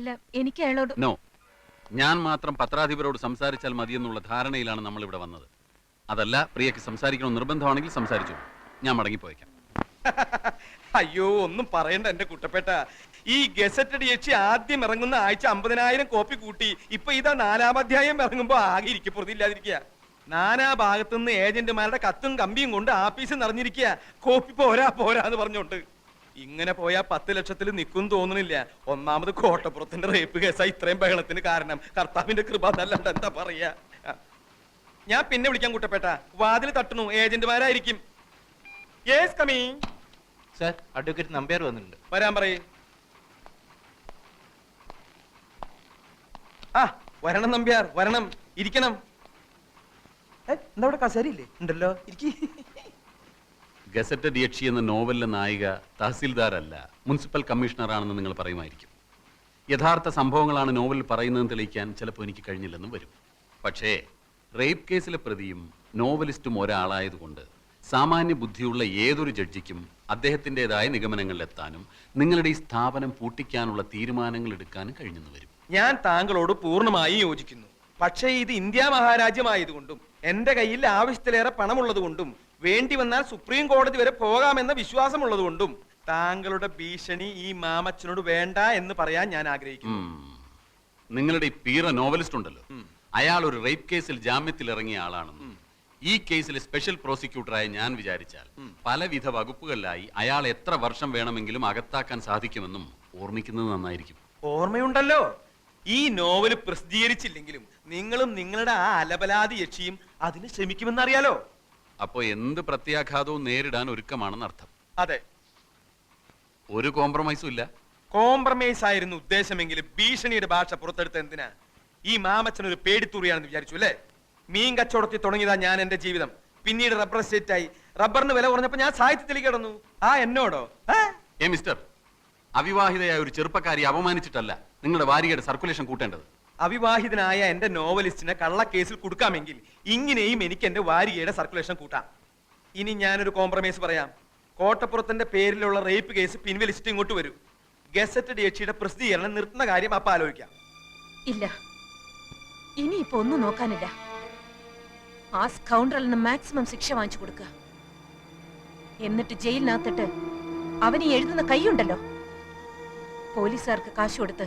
അല്ല, എനിക്ക് അയാളോട് നോ. ഞാൻ മാത്രം പത്രാധിപരോട് സംസാരിച്ചാൽ മതിയെന്നുള്ള ധാരണയിലാണ് നമ്മൾ ഇവിടെ വന്നത്. അതല്ല, പ്രിയക്ക് സംസാരിക്കണം നിർബന്ധമാണെങ്കിൽ സംസാരിച്ചു. ഞാൻ മടങ്ങിപ്പോയേക്കാം. അയ്യോ, ഒന്നും പറയണ്ട എന്റെ കുട്ടപ്പെട്ട. ഈ ഗസറ്റഡ് യക്ഷി ആദ്യം ഇറങ്ങുന്ന ആഴ്ച 50,000 കോപ്പി കൂട്ടി. ഇപ്പൊ ഇതാ 4-ാം അധ്യായം ഇറങ്ങുമ്പോ ആകെ ഇരിക്കപ്പുറത്തില്ലാതിരിക്കുക. നാനാ ഭാഗത്തുനിന്ന് ഏജന്റുമാരുടെ കത്തും കമ്പിയും കൊണ്ട് ആഫീസ് നിറഞ്ഞിരിക്കുക. കോപ്പി പോരാന്ന് പറഞ്ഞോണ്ട്. ഇങ്ങനെ പോയാ 10 ലക്ഷത്തിൽ നിൽക്കും തോന്നുന്നില്ല. ഒന്നാമത് കോട്ടപ്പുറത്തിന്റെ റേപ്പ് കേസാ ഇത്രയും ബഹളത്തിന് കാരണം. കർത്താവിന്റെ കൃപ എന്നല്ലാണ്ട് എന്താ പറയാ. ഞാൻ പിന്നെ വിളിക്കാൻ കുട്ടപ്പെട്ട. വാതിൽ തട്ടുന്നു, ഏജന്റുമാരായിരിക്കും. Yes coming. Sir, advocate Nambiar വന്നിട്ടുണ്ട്. വരാൻ പറയേ. ആ വരണം നമ്പ്യാർ, വരണം. ഇരിക്കണം. എന്താ ഇവിടെ കസേരയില്ലേ? ഉണ്ടല്ലോ, ഇരിക്കി. ഗസറ്റഡ് യക്ഷി എന്ന നോവലിലെ നായിക തഹസിൽദാരല്ല, മുനിസിപ്പൽ കമ്മീഷണറാണെന്ന് നിങ്ങൾ പറയുമായിരിക്കും. യഥാർത്ഥ സംഭവങ്ങളാണ് നോവലിൽ പറയുന്നതെന്ന് തെളിയിക്കാൻ ചിലപ്പോൾ എനിക്ക് കഴിഞ്ഞില്ലെന്നും വരും. പക്ഷേ റേപ്പ് കേസിലെ പ്രതിയും നോവലിസ്റ്റും ഒരാളായതുകൊണ്ട് സാമാന്യ ബുദ്ധിയുള്ള ഏതൊരു ജഡ്ജിക്കും അദ്ദേഹത്തിൻ്റെതായ നിഗമനങ്ങളിലെത്താനും നിങ്ങളുടെ ഈ സ്ഥാപനം പൂട്ടിക്കാനുള്ള തീരുമാനങ്ങൾ എടുക്കാനും കഴിഞ്ഞെന്ന് വരും. ഞാൻ താങ്കളോട് പൂർണ്ണമായി യോജിക്കുന്നു. പക്ഷേ ഇത് ഇന്ത്യ മഹാരാജ്യമായതുകൊണ്ടും എന്റെ കയ്യിൽ ആവശ്യത്തിലേറെ പണമുള്ളത് കൊണ്ടും വേണ്ടി വന്നാൽ സുപ്രീം കോടതി വരെ പോകാമെന്ന വിശ്വാസമുള്ളത് കൊണ്ടും താങ്കളുടെ ഭീഷണി ഈ മാമച്ചനോട് വേണ്ട എന്ന് പറയാൻ ഞാൻ ആഗ്രഹിക്കുന്നു. നിങ്ങളുടെ ഈ പീറ നോവലിസ്റ്റ് ഉണ്ടല്ലോ, അയാൾ ഒരു റേപ്പ് കേസിൽ ജാമ്യത്തിൽ ഇറങ്ങിയ ആളാണെന്നും ഈ കേസിലെ സ്പെഷ്യൽ പ്രോസിക്യൂട്ടറായി ഞാൻ വിചാരിച്ചാൽ പലവിധ വകുപ്പുകളിലായി അയാൾ എത്ര വർഷം വേണമെങ്കിലും അകത്താക്കാൻ സാധിക്കുമെന്നും ഓർമ്മിക്കുന്നത് നന്നായിരിക്കും. ഓർമ്മയുണ്ടല്ലോ. ഈ നോവല് പ്രസിദ്ധീകരിച്ചില്ലെങ്കിലും നിങ്ങളും നിങ്ങളുടെ ആ അലബലാതി യക്ഷിയും അതിന് ശ്രമിക്കുമെന്നറിയാലോ. അപ്പോ എന്ത് പ്രത്യാഘാതവും നേരിടാൻ ഒരുക്കമാണെന്ന് അർത്ഥം. അതെ, ഒരു കോംപ്രമൈസും ഇല്ല. കോംപ്രമൈസ് ആയിരുന്നു ഉദ്ദേശമെങ്കിലും ഭീഷണിയുടെ ഭാഷ പുറത്തെടുത്ത എന്തിനാ? ഈ മാമച്ചൻ ഒരു പേടിത്തൂറിയാണെന്ന് വിചാരിച്ചു അല്ലേ? മീൻ കച്ചവടത്തിൽ തുടങ്ങിയതാ ഞാൻ എന്റെ ജീവിതം. പിന്നീട് റബ്ബർ എസ്റ്റേറ്റ് ആയി. റബ്ബറിന് വില കുറഞ്ഞപ്പോ ഞാൻ സാഹിത്യത്തിലേക്ക് കിടന്നു. ആ എന്നോടോ? മിസ്റ്റർ, അവിവാഹിതയായ ഒരു ചെറുപ്പക്കാരി അപമാനിച്ചിട്ടല്ല നിങ്ങളുടെ വാരികയുടെ സർക്കുലേഷൻ കൂട്ടേണ്ടത്. അവിവാഹിതനായ എന്റെ നോവലിസ്റ്റിനെ കള്ളക്കേസിൽ കൊടുക്കാമെങ്കിൽ ഇങ്ങനെയും എനിക്ക് എന്റെ വാരികയുടെ സർക്കുലേഷൻ കൂട്ടാം. ഇനി ഞാനൊരു കോംപ്രമൈസ് പറയാം. കോട്ടപ്പുറത്തിന്റെ പേരിലുള്ള റേപ്പ് കേസ് പിൻവലിച്ചിട്ട് ഇങ്ങോട്ട് വരൂ. ഗസറ്റഡ് യക്ഷിയുടെ പ്രസിദ്ധീകരണം നിർത്തുന്ന കാര്യം അപ്പൊ ആലോചിക്കാം. ഇല്ല, ഇനിയിപ്പോ ഒന്നും നോക്കാനില്ല. ആ സ്കൗണ്ടറിന് മാക്സിമം ശിക്ഷ വാങ്ങിച്ചു കൊടുക്കുക. എന്നിട്ട് ജയിലിനകത്തിട്ട് അവന് എഴുതുന്ന കൈയുണ്ടല്ലോ, പോലീസുകാർക്ക് കാശ് കൊടുത്ത്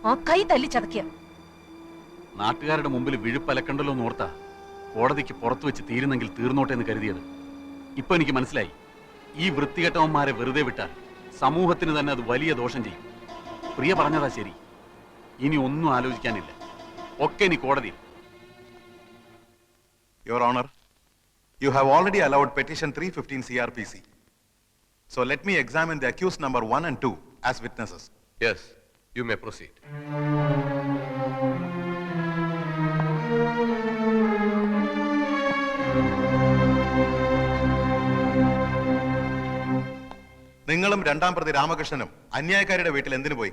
ആ കൈ തല്ലി ചതക്കുക. നാട്ടുകാരുടെ മുമ്പിൽ വിഴുപ്പലക്കണ്ടല്ലോ എന്ന് ഓർത്താ കോടതിക്ക് പുറത്തു വെച്ച് തീരുന്നെങ്കിൽ തീർന്നോട്ടെ എന്ന് കരുതിയത്. ഇപ്പൊ എനിക്ക് മനസ്സിലായി, ഈ വൃത്തികെട്ടവന്മാരെ വെറുതെ വിട്ടാൽ സമൂഹത്തിന് തന്നെ അത് വലിയ ദോഷം ചെയ്യും. പ്രിയ പറഞ്ഞതാ ശരി. ഇനി ഒന്നും ആലോചിക്കാനില്ല, ഒക്കെ ഇനി കോടതി. Your Honor, you have already allowed petition 315 CRPC. So let me examine the accused number 1 and 2 as witnesses. Yes, you may proceed. നിങ്ങളും രണ്ടാം പ്രതി രാമകൃഷ്ണനും അന്യായക്കാരുടെ വീട്ടിൽ എന്തിനു പോയി?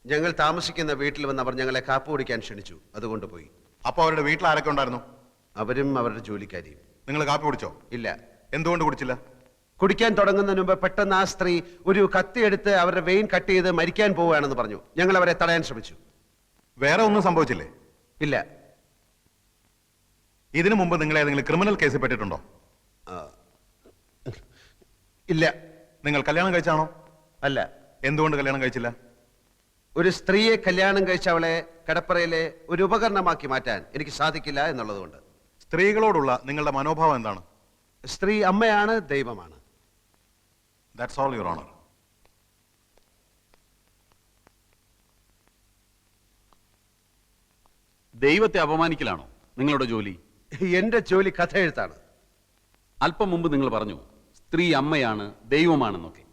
ഞങ്ങൾ താമസിക്കുന്ന വീട്ടിൽ വന്ന് അവർ ഞങ്ങളെ കാപ്പ് കുടിക്കാൻ ക്ഷണിച്ചു, അതുകൊണ്ട് പോയി. അപ്പൊ അവരുടെ വീട്ടിൽ ആരൊക്കെ ഉണ്ടായിരുന്നു? അവരും അവരുടെ ജോലിക്കാരിയും. നിങ്ങൾ കാപ്പി കുടിച്ചോ? ഇല്ല. എന്തുകൊണ്ട് കുടിച്ചില്ല? കുടിക്കാൻ തുടങ്ങുന്നതിന് മുമ്പ് പെട്ടെന്ന് ആ സ്ത്രീ ഒരു കത്തിയെടുത്ത് അവരുടെ വെയിൻ കട്ട് ചെയ്ത് മരിക്കാൻ പോവുകയാണെന്ന് പറഞ്ഞു. ഞങ്ങൾ അവരെ തടയാൻ ശ്രമിച്ചു. വേറെ ഒന്നും സംഭവിച്ചില്ലേ? ഇല്ല. ഇതിനു മുമ്പ് നിങ്ങൾ ഏതെങ്കിലും ക്രിമിനൽ കേസിൽ പെട്ടിട്ടുണ്ടോ? ഇല്ല. നിങ്ങൾ കല്യാണം കഴിച്ചാണോ? അല്ല. എന്തുകൊണ്ട് കല്യാണം കഴിച്ചില്ല? ഒരു സ്ത്രീയെ കല്യാണം കഴിച്ച അവളെ കടപ്പറയിലെ ഒരു ഉപകരണമാക്കി മാറ്റാൻ എനിക്ക് സാധിക്കില്ല എന്നുള്ളതുകൊണ്ട്. സ്ത്രീകളോടുള്ള നിങ്ങളുടെ മനോഭാവം എന്താണ്? സ്ത്രീ അമ്മയാണ്, ദൈവമാണ്. That's all, Your Honor. ദൈവത്തെ അപമാനിക്കലാണോ നിങ്ങളുടെ ജോലി? എന്റെ ജോലി കഥ എഴുത്താണ്. അല്പം മുമ്പ് നിങ്ങൾ പറഞ്ഞു സ്ത്രീ അമ്മയാണ്, ദൈവമാണെന്നൊക്കെ.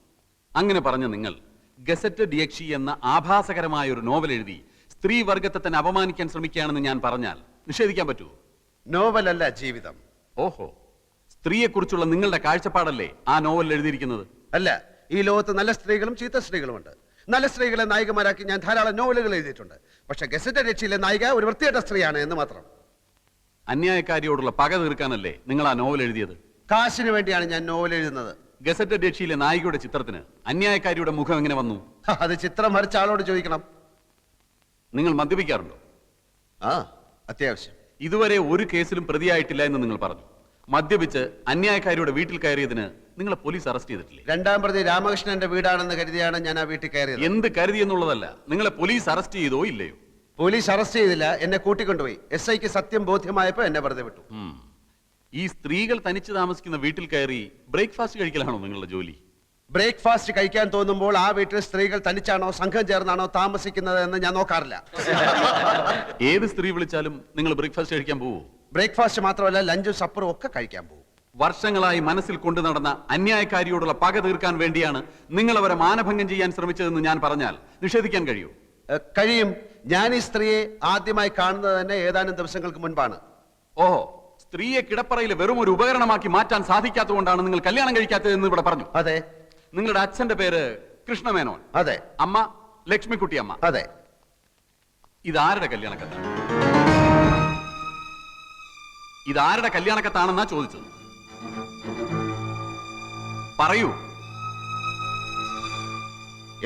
അങ്ങനെ പറഞ്ഞ നിങ്ങൾ ഗസറ്റഡ് യക്ഷി എന്ന ആഭാസകരമായ ഒരു നോവൽ എഴുതി സ്ത്രീ വർഗത്തെ തന്നെ അപമാനിക്കാൻ ശ്രമിക്കുകയാണെന്ന് ഞാൻ പറഞ്ഞാൽ നിഷേധിക്കാൻ പറ്റുമോ? നോവലല്ല, ജീവിതം. ഓഹോ, സ്ത്രീയെക്കുറിച്ചുള്ള നിങ്ങളുടെ കാഴ്ചപ്പാടല്ലേ ആ നോവലിൽ എഴുതിയിരിക്കുന്നത്? അല്ല, ഈ ലോകത്ത് നല്ല സ്ത്രീകളും ചീത്ത സ്ത്രീകളുമുണ്ട്. നല്ല സ്ത്രീകളെ നായികമാരാക്കി ഞാൻ ധാരാളം നോവലുകൾ എഴുതിയിട്ടുണ്ട്. പക്ഷെ ഗസറ്റഡ് യക്ഷിയിലെ നായിക ഒരു വൃത്തികെട്ട സ്ത്രീയാണ് എന്ന് മാത്രം. അന്യായക്കാരിയോടുള്ള പക തീർക്കാനല്ലേ നിങ്ങൾ ആ നോവൽ എഴുതിയത്? കാശിന് വേണ്ടിയാണ് ഞാൻ നോവൽ എഴുതുന്നത്. ഗസറ്റഡ് യക്ഷിയിലെ നായികയുടെ ചിത്രത്തിന് അന്യായക്കാരിയുടെ മുഖം എങ്ങനെ വന്നു? അത് ചിത്രം വരച്ച ആളോട് ചോദിക്കണം. നിങ്ങൾ മദ്യപിക്കാറുണ്ടോ? ആ, അത്യാവശ്യം. ഇതുവരെ ഒരു കേസിലും പ്രതിയായിട്ടില്ല എന്ന് നിങ്ങൾ പറഞ്ഞു. മദ്യപിച്ച് അന്യായക്കാരിയുടെ വീട്ടിൽ കയറിയതിന് നിങ്ങളെ പോലീസ് അറസ്റ്റ് ചെയ്തിട്ടില്ലേ? രണ്ടാം പ്രതി രാമകൃഷ്ണന്റെ വീടാണെന്ന് കരുതിയാണ് ഞാൻ ആ വീട്ടിൽ കയറിയത്. എന്ത് കരുതി എന്നുള്ളതല്ല, നിങ്ങളെ പോലീസ് അറസ്റ്റ് ചെയ്തോ ഇല്ലയോ? പോലീസ് അറസ്റ്റ് ചെയ്തില്ല, എന്നെ കൂട്ടിക്കൊണ്ടുപോയി. SIക്ക് സത്യം ബോധ്യമായപ്പോ എന്നെ വെറുതെ വിട്ടു. ഈ സ്ത്രീകൾ തനിച്ച് താമസിക്കുന്ന വീട്ടിൽ കയറി ബ്രേക്ക്ഫാസ്റ്റ് കഴിക്കലാണോ നിങ്ങളുടെ ജോലി? ബ്രേക്ക്ഫാസ്റ്റ് കഴിക്കാൻ തോന്നുമ്പോൾ ആ വീട്ടിൽ സ്ത്രീകൾ തനിച്ചാണോ സംഘം ചേർന്നാണോ താമസിക്കുന്നത് എന്ന് ഞാൻ നോക്കാറില്ല. ഏത് സ്ത്രീ വിളിച്ചാലും നിങ്ങൾ ബ്രേക്ക്ഫാസ്റ്റ് കഴിക്കാൻ പോവോ? ബ്രേക്ക്ഫാസ്റ്റ് മാത്രമല്ല, ലഞ്ചും സപ്പറും ഒക്കെ കഴിക്കാൻ പോകും. വർഷങ്ങളായി മനസ്സിൽ കൊണ്ടു നടന്ന അന്യായക്കാരിയോടുള്ള പക തീർക്കാൻ വേണ്ടിയാണ് നിങ്ങൾ അവരെ മാനഭംഗം ചെയ്യാൻ ശ്രമിച്ചതെന്ന് ഞാൻ പറഞ്ഞാൽ നിഷേധിക്കാൻ കഴിയൂ? കഴിയും. ഞാൻ ഈ സ്ത്രീയെ ആദ്യമായി കാണുന്നത് തന്നെ ഏതാനും ദിവസങ്ങൾക്ക് മുൻപാണ്. ഓഹോ, സ്ത്രീയെ കിടപ്പറയിൽ വെറും ഒരു ഉപകരണമാക്കി മാറ്റാൻ സാധിക്കാത്തതുകൊണ്ടാണ് നിങ്ങൾ കല്യാണം കഴിക്കാത്തതെന്ന് ഇവിടെ പറഞ്ഞു. അതെ. നിങ്ങളുടെ അച്ഛന്റെ പേര് കൃഷ്ണമേനോൻ. അതെ. അമ്മ ലക്ഷ്മിക്കുട്ടി അമ്മ. അതെ. ഇതാരുടെ കല്യാണക്കത്താണ്? ഇതാരുടെ കല്യാണക്കത്താണെന്നാ ചോദിച്ചത്. പറയൂ.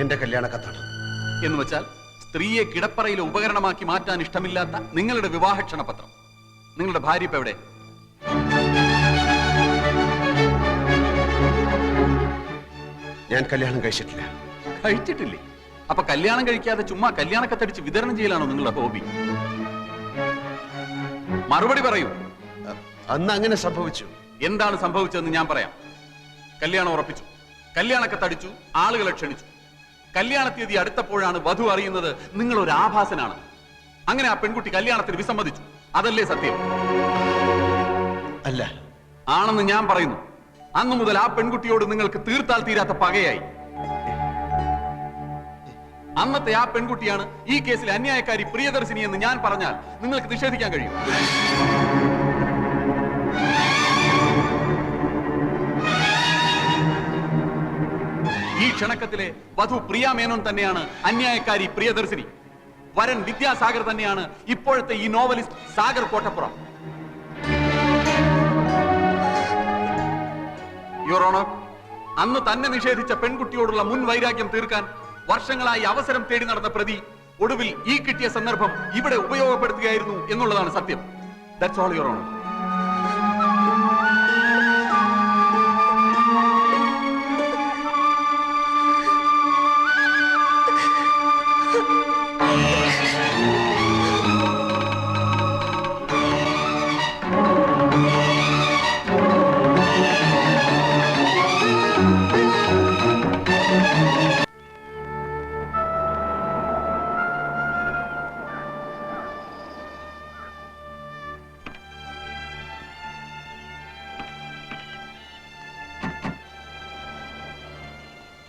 എന്റെ കല്യാണക്കത്താണ്. എന്ന് വെച്ചാൽ സ്ത്രീയെ കിടപ്പറയിലെ ഉപകരണമാക്കി മാറ്റാൻ ഇഷ്ടമില്ലാത്ത നിങ്ങളുടെ വിവാഹ ക്ഷണപത്രം. നിങ്ങളുടെ ഭാര്യ ഇപ്പൊ എവിടെ? ഞാൻ കല്യാണം കഴിച്ചിട്ടില്ല. കഴിച്ചിട്ടില്ലേ? അപ്പൊ കല്യാണം കഴിക്കാതെ ചുമ്മാ കല്യാണക്കത്തടിച്ച് വിതരണം ചെയ്യലാണോ നിങ്ങളുടെ ഹോബി? മറുപടി പറയൂ. അന്ന് അങ്ങനെ സംഭവിച്ചു. എന്താണ് സംഭവിച്ചതെന്ന് ഞാൻ പറയാം. കല്യാണം ഉറപ്പിച്ചു, കല്യാണക്കത്തടിച്ചു, ആളുകളെ ക്ഷണിച്ചു. കല്യാണ തീയതി അടുത്തപ്പോഴാണ് വധു അറിയുന്നത് നിങ്ങൾ ഒരു ആഭാസനാണ്. അങ്ങനെ ആ പെൺകുട്ടി കല്യാണത്തിന് വിസമ്മതിച്ചു. അതല്ലേ സത്യം? അല്ല. ആണെന്ന് ഞാൻ പറയുന്നു. അന്നു മുതൽ ആ പെൺകുട്ടിയോട് നിങ്ങൾക്ക് തീർത്താൽ തീരാത്ത പകയായി. അന്നത്തെ ആ പെൺകുട്ടിയാണ് ഈ കേസിലെ അന്യായക്കാരി പ്രിയദർശിനി എന്ന് ഞാൻ പറഞ്ഞാൽ നിങ്ങൾക്ക് നിഷേധിക്കാൻ കഴിയും? ഈ ക്ഷണക്കത്തിലെ വധു പ്രിയ മേനോൻ തന്നെയാണ് അന്യായക്കാരി പ്രിയദർശിനി. വരൻ വിദ്യാസാഗർ തന്നെയാണ് ഇപ്പോഴത്തെ ഈ novelist Sagar Kottappuram. Your honour, അന്ന് തന്നെ നിഷേധിച്ച പെൺകുട്ടിയോടുള്ള മുൻ വൈരാഗ്യം തീർക്കാൻ വർഷങ്ങളായി അവസരം തേടി നടന്ന പ്രതി ഒടുവിൽ ഈ കിട്ടിയ സന്ദർഭം ഇവിടെ ഉപയോഗപ്പെടുത്തുകയായിരുന്നു എന്നുള്ളതാണ് സത്യം. That's all your honour.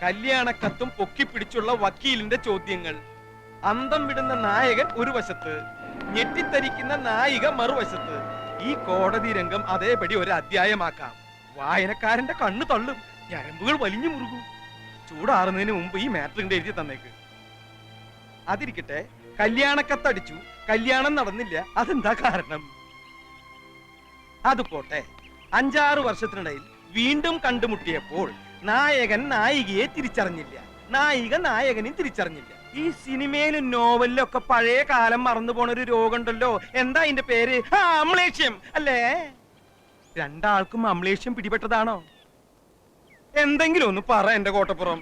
കല്യാണക്കത്തും പൊക്കിപ്പിടിച്ചുള്ള വക്കീലിന്റെ ചോദ്യങ്ങൾ, അന്തം വിടുന്ന നായകൻ ഒരു വശത്ത്, ഞെട്ടിത്തരിക്കുന്ന നായിക മറുവശത്ത്. ഈ കോടതി രംഗം അതേപടി ഒരു അധ്യായമാക്കാം. വായനക്കാരന്റെ കണ്ണു തള്ളും, ഞരമ്പുകൾ വലിഞ്ഞു മുറുകും. ചൂടാറുന്നതിന് മുമ്പ് ഈ മാറ്ററിന്റെ എഴുതി തന്നേക്ക്. അതിരിക്കട്ടെ, കല്യാണക്കത്തടിച്ചു, കല്യാണം നടന്നില്ല, അതെന്താ കാരണം? അത് പോട്ടെ. 5-6 വർഷത്തിനിടയിൽ വീണ്ടും കണ്ടുമുട്ടിയപ്പോൾ നായകൻ നായികയെ തിരിച്ചറിഞ്ഞില്ല, നായിക നായകനെ തിരിച്ചറിഞ്ഞില്ല. ഈ സിനിമയിലും നോവലിലും ഒക്കെ പഴയ കാലം മറന്നു പോണ ഒരു രോഗമുണ്ടല്ലോ, എന്താ അതിന്റെ പേര്? അമ്ലേഷ്യം അല്ലേ? രണ്ടാൾക്കും അമ്ലേഷ്യം പിടിപെട്ടതാണോ? എന്തെങ്കിലും ഒന്ന് പറ എന്റെ കോട്ടപ്പുറം.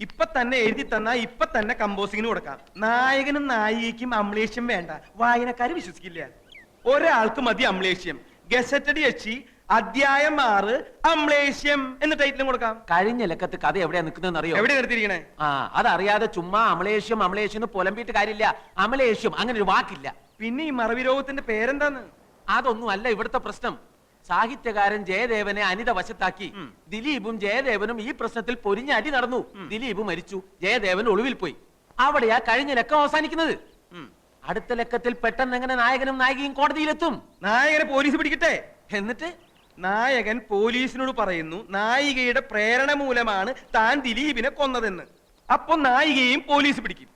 ഇപ്പൊ തന്നെ എഴുതി തന്നാ ഇപ്പൊ തന്നെ കമ്പോസിങ്ങിന് കൊടുക്കാം. നായകനും നായികയ്ക്കും അമ്ലേഷ്യം വേണ്ട, വായനക്കാര് വിശ്വസിക്കില്ല. ഒരാൾക്ക് മതി അമ്ലേഷ്യം. ഗസറ്റഡ് യക്ഷി അധ്യായം 6 അമ്ലേഷ്യം എന്ന് ടൈറ്റിലും കൊടുക്കാം. കഴിഞ്ഞ ലക്കത്ത് കഥ എവിടെയാ നിൽക്കുന്നതെന്ന് അറിയോ? എവിടെ നിർത്തിയിരിക്കണേ? ആ, അതറിയാതെ ചുമ്മാ അമലേഷ്യം അമലേഷ്യം എന്ന് പുലമ്പിയിട്ട് കാര്യമില്ല. അമലേഷ്യം അങ്ങനെ ഒരു വാക്കില്ല. പിന്നെ ഈ മറവി രോഗത്തിന്റെ പേരെന്താന്ന്? അതൊന്നും അല്ല ഇവിടുത്തെ പ്രശ്നം. സാഹിത്യകാരൻ ജയദേവനെ അനിത വശത്താക്കി ദിലീപും ജയദേവനും ഈ പ്രശ്നത്തിൽ പൊരിഞ്ഞടി നടന്നു. ദിലീപ് മരിച്ചു, ജയദേവൻ ഒളിവിൽ പോയി. അവിടെയാ കഴിഞ്ഞ ലക്കം അവസാനിക്കുന്നത്. അടുത്ത ലക്കത്തിൽ പെട്ടെന്ന് എങ്ങനെ നായകനും നായികയും കോടതിയിലെത്തും? നായകനെ പോലീസ് പിടിക്കട്ടെ. എന്നിട്ട് നായകൻ പോലീസിനോട് പറയുന്നു നായികയുടെ പ്രേരണ മൂലമാണ് താൻ ദിലീപിനെ കൊന്നതെന്ന്. അപ്പൊ നായികയും പോലീസ് പിടിക്കും.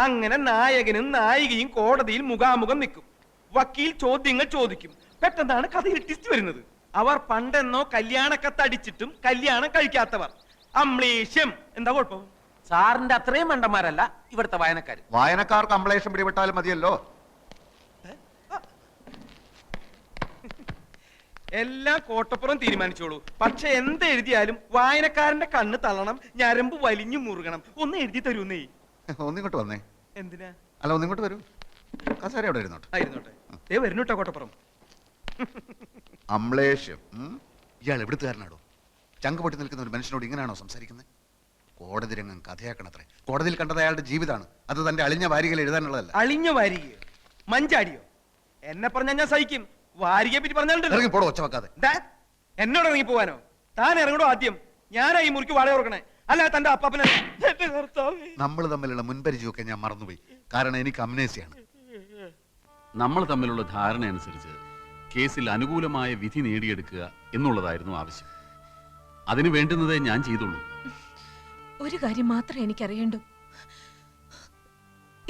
അങ്ങനെ നായകനും നായികയും കോടതിയിൽ മുഖാമുഖം നിൽക്കും. വക്കീൽ ചോദ്യങ്ങൾ ചോദിക്കും. പെട്ടെന്നാണ് കഥയിൽ ട്വിസ്റ്റ് വരുന്നത്. അവർ പണ്ടെന്നോ കല്യാണക്കത്തടിച്ചിട്ടും കല്യാണം കഴിക്കാത്തവർ. അമ്ലേഷ്യം. എന്താ കുഴപ്പം? സാറിന്റെ അത്രയും മണ്ടന്മാരല്ല ഇവിടുത്തെ വായനക്കാര്. വായനക്കാർക്ക് അമ്പളേഷം പിടിപെട്ടാലും മതിയല്ലോ. എല്ലാം കോട്ടപ്പുറം തീരുമാനിച്ചോളൂ. പക്ഷെ എന്തെഴുതിയാലും വായനക്കാരന്റെ കണ്ണ് തള്ളണം, ഞരമ്പ് വലിഞ്ഞു മുറുകണം. ഒന്ന് എഴുതി തരൂന്നേ. ഒന്നിങ്ങോട്ട് വന്നേ. എന്തിനാ? അല്ല ഒന്നിങ്ങോട്ട് വരൂ. കസേര അവിടെ ഇരുന്നോട്ടെ. ആയിരുന്നോട്ടെ. വരുന്നുട്ടോ കോട്ടപ്പുറം. അമ്ലേഷ്യം. ഇയാൾ എവിടുത്തുകാരനാടോ? ചങ്ക് പൊട്ടി നിൽക്കുന്ന ഒരു മനുഷ്യനോട് ഇങ്ങനെയാണോ സംസാരിക്കുന്നത്? കോടതി രംഗം കഥയാക്കണത്രേ. കോടതിയിൽ കണ്ടത് അയാളുടെ ജീവിതമാണ്. അത് തന്റെ അളിഞ്ഞ വാരികയിൽ എഴുതാനുള്ളതല്ല. അളിഞ്ഞ വാരികയോ മഞ്ചാടിയോ? എന്നെ പറഞ്ഞാൽ ഞാൻ സഹിക്കും. വാരികയെ പറ്റി പറഞ്ഞാലുണ്ടല്ലോ. ഇറങ്ങി പോടോ, ഒച്ച വെക്കാതെ. എന്നോട് ഇറങ്ങി പോവാനോ? താൻ ഇറങ്ങണോ ആദ്യം? ഞാനാ ഈ മുറിക്ക് വാടക കൊടുക്കണേ, അല്ല തന്റെ അപ്പാപ്പനെ. നമ്മൾ തമ്മിലുള്ള മുൻപരിചയമൊക്കെ ഞാൻ മറന്നുപോയി. കാരണം എനിക്ക് അമ്നേസിയാണ്. നമ്മൾ തമ്മിലുള്ള ധാരണ അനുസരിച്ച് കേസിൽ അനുകൂലമായ വിധി നേടിയെടുക്കുക എന്നുള്ളതായിരുന്നു ആവശ്യം. അതിന് വേണ്ടുന്നതേ ഞാൻ ചെയ്തുള്ളൂ. ഒരു കാര്യം മാത്രമേ എനിക്കറിയണ്ടൂ.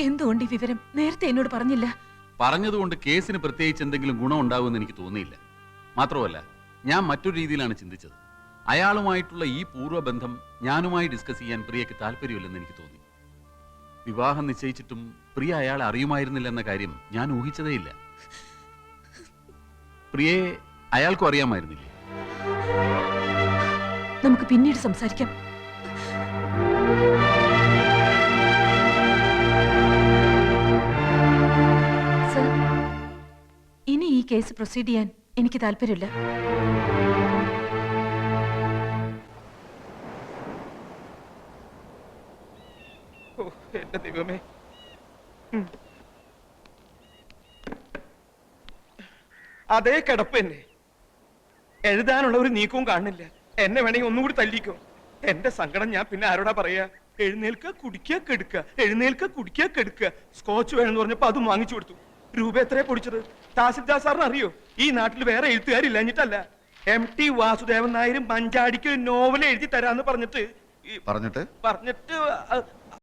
എന്തുകൊണ്ട് ഈ വിവരം നേരത്തെ എന്നോട് പറഞ്ഞില്ല? പറഞ്ഞതുകൊണ്ട് കേസിന് പ്രത്യേകിച്ച് എന്തെങ്കിലും ഗുണം ഉണ്ടാകുമെന്ന് എനിക്ക് തോന്നിയില്ല. മാത്രമല്ല, ഞാൻ മറ്റൊരു രീതിയിലാണ് ചിന്തിച്ചത്. അയാളുമായിട്ടുള്ള ഈ പൂർവ്വബന്ധം ഞാനുമായി ഡിസ്കസ് ചെയ്യാൻ പ്രിയയ്ക്ക് താല്പര്യമില്ലെന്ന് എനിക്ക് തോന്നി. വിവാഹം നിശ്ചയിച്ചിട്ടും പ്രിയ അയാളെ അറിയുമായിരുന്നില്ലെന്ന കാര്യം ഞാൻ ഊഹിച്ചതേയില്ല. പ്രിയയെ അയാൾക്കും അറിയാമായിരുന്നില്ലേ? നമുക്ക് പിന്നീട് സംസാരിക്കാം. സർ, ഇനി ഈ കേസ് പ്രൊസീഡ് ചെയ്യാൻ എനിക്ക് താല്പര്യമില്ല. എന്റെ ദൈവമേ. അതേ കിടപ്പ് തന്നെ. എഴുതാനുള്ള ഒരു നീക്കവും കാണുന്നില്ല. എന്നെ വേണമെങ്കിൽ ഒന്നുകൂടി തല്ലിക്കോ. എന്റെ സങ്കടം ഞാൻ പിന്നെ ആരോടാ പറയാ? എഴുന്നേൽക്ക കുടിക്കുക കെടുക്കുക, എഴുന്നേൽക്ക കുടിക്കുക കെടുക്കുക. സ്കോച്ച് വേണമെന്ന് പറഞ്ഞപ്പോ അതും വാങ്ങിച്ചു കൊടുത്തു. രൂപ എത്രയാ പൊടിച്ചത്? താസിൽദാർ സാറിന് അറിയോ? ഈ നാട്ടിൽ വേറെ എഴുത്തുകാരില്ലഞ്ഞിട്ടല്ല. MT വാസുദേവൻ നായർ മഞ്ചാടിക്ക് ഒരു നോവൽ എഴുതി തരാന്ന് പറഞ്ഞിട്ട്